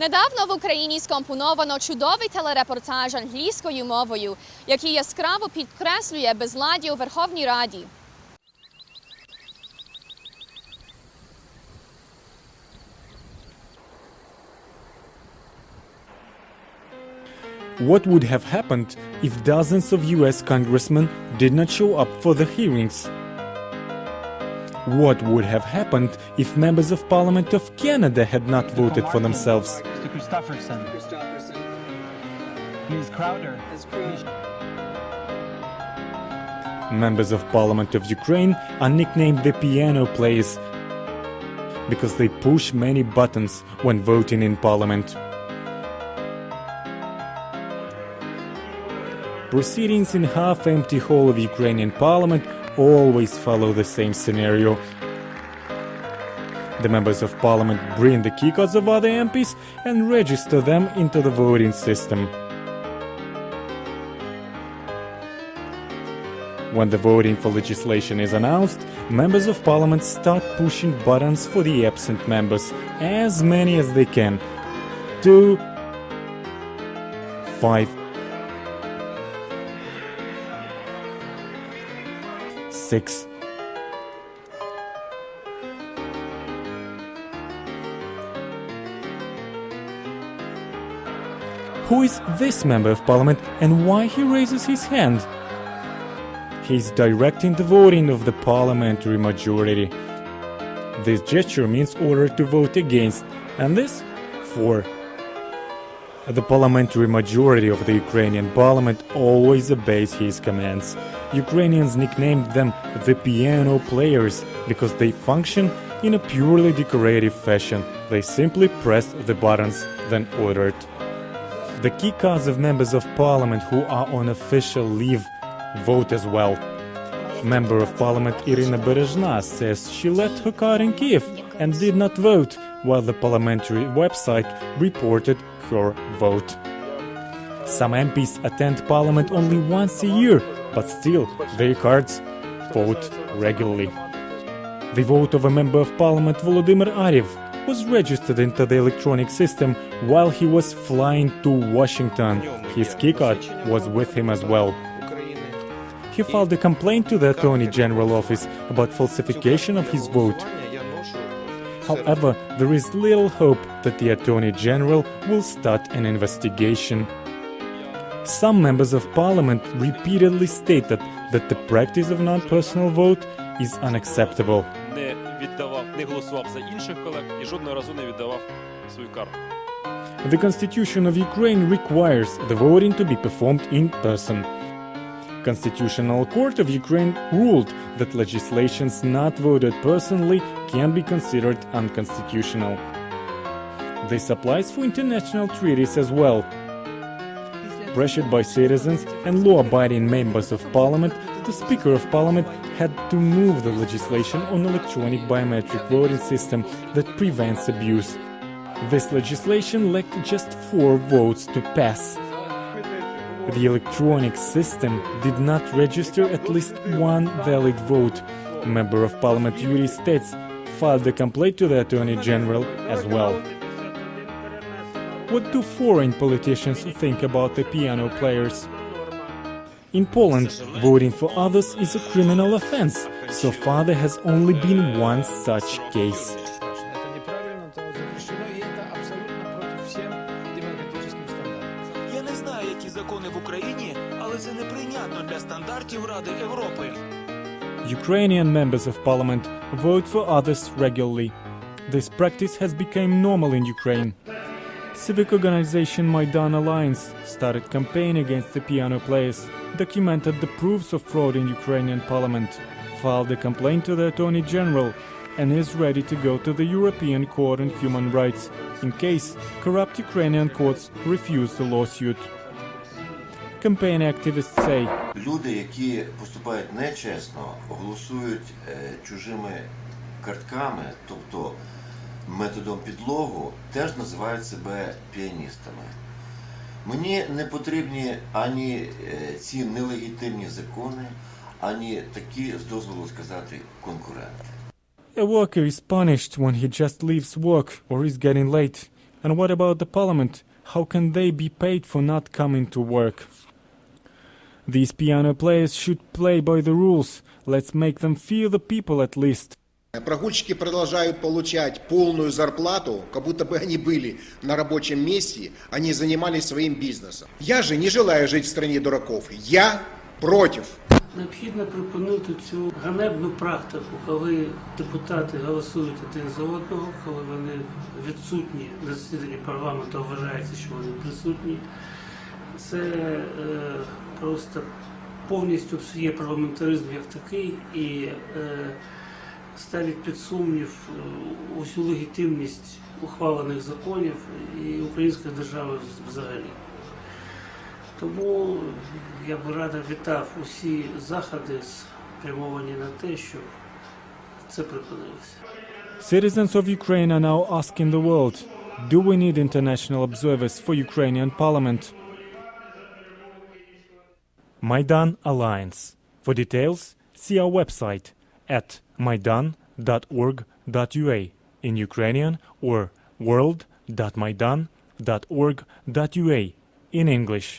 Недавно в Україні скомпоновано чудовий телерепортаж англійською мовою, який яскраво підкреслює безладдя у Верховній Раді. What would have happened if dozens of US congressmen did not show up for the hearings? What would have happened if members of Parliament of Canada had not voted for themselves? Mr. Christopherson. Ms. Crowder. Members of Parliament of Ukraine are nicknamed the piano players because they push many buttons when voting in Parliament. Proceedings in half-empty hall of Ukrainian Parliament always follow the same scenario. The members of Parliament bring the keycards of other MPs and register them into the voting system. When the voting for legislation is announced, members of Parliament start pushing buttons for the absent members, as many as they can. 2, 5, 6. Who is this member of Parliament and why he raises his hand? He is directing the voting of the parliamentary majority. This gesture means order to vote against, and this for. The parliamentary majority of the Ukrainian parliament always obeys his commands. Ukrainians nicknamed them the piano players because they function in a purely decorative fashion. They simply pressed the buttons, then ordered. The keycards of members of parliament who are on official leave vote as well. Member of Parliament Irina Berezhna says she left her card in Kiev and did not vote, while the parliamentary website reported her vote. Some MPs attend Parliament only once a year, but still their cards vote regularly. The vote of a Member of Parliament Volodymyr Ariev was registered into the electronic system while he was flying to Washington. His keycard was with him as well. He filed a complaint to the Attorney General office about falsification of his vote. However, there is little hope that the Attorney General will start an investigation. Some members of Parliament repeatedly stated that the practice of non-personal vote is unacceptable. The Constitution of Ukraine requires the voting to be performed in person. Constitutional Court of Ukraine ruled that legislations not voted personally can be considered unconstitutional. This applies for international treaties as well. Pressured by citizens and law-abiding members of Parliament, the Speaker of Parliament had to move the legislation on electronic biometric voting system that prevents abuse. This legislation lacked just 4 votes to pass. The electronic system did not register at least 1 valid vote. Member of Parliament Jurij Klufas filed a complaint to the Attorney General as well. What do foreign politicians think about the piano players? In Poland, voting for others is a criminal offense. So far there has only been one such case. Ukrainian members of parliament vote for others regularly. This practice has become normal in Ukraine. Civic organization Maidan Alliance started campaign against the piano players, documented the proofs of fraud in Ukrainian parliament, filed a complaint to the Attorney General, and is ready to go to the European Court on Human Rights in case corrupt Ukrainian courts refuse the lawsuit. Campaign activists say, люди, які поступають нечесно, голосують чужими картками, тобто методом підлогу, теж називають себе піаністами. Мені не потрібні ані ці нелегітимні закони, ані такі, з дозволу сказати, конкуренти. A worker is punished when he just leaves work or is getting late. And what about the parliament? How can they be paid for not coming to work? These piano players should play by the rules. Let's make them feel the people at least. Прогульщики продолжают получать полную зарплату, как будто бы они были на рабочем месте, они занимались своим бизнесом. Я же не желаю жить в стране дураков. Я против. Необхідно припинити цю ганебну практику, коли депутати голосують один за одного, коли вони відсутні на засіданні парламенту, вважається, що вони присутні. Це просто повністю псує парламентаризм як такий і ставить під сумнів усю легітимність ухвалених законів і української держави взагалі. Тому я би радо вітав усі заходи, спрямовані на те, щоб це припинилося. Citizens of Ukraine are now asking the world, do we need international observers for Ukrainian parliament? Maidan Alliance. For details, see our website at maidan.org.ua in Ukrainian or world.maidan.org.ua in English.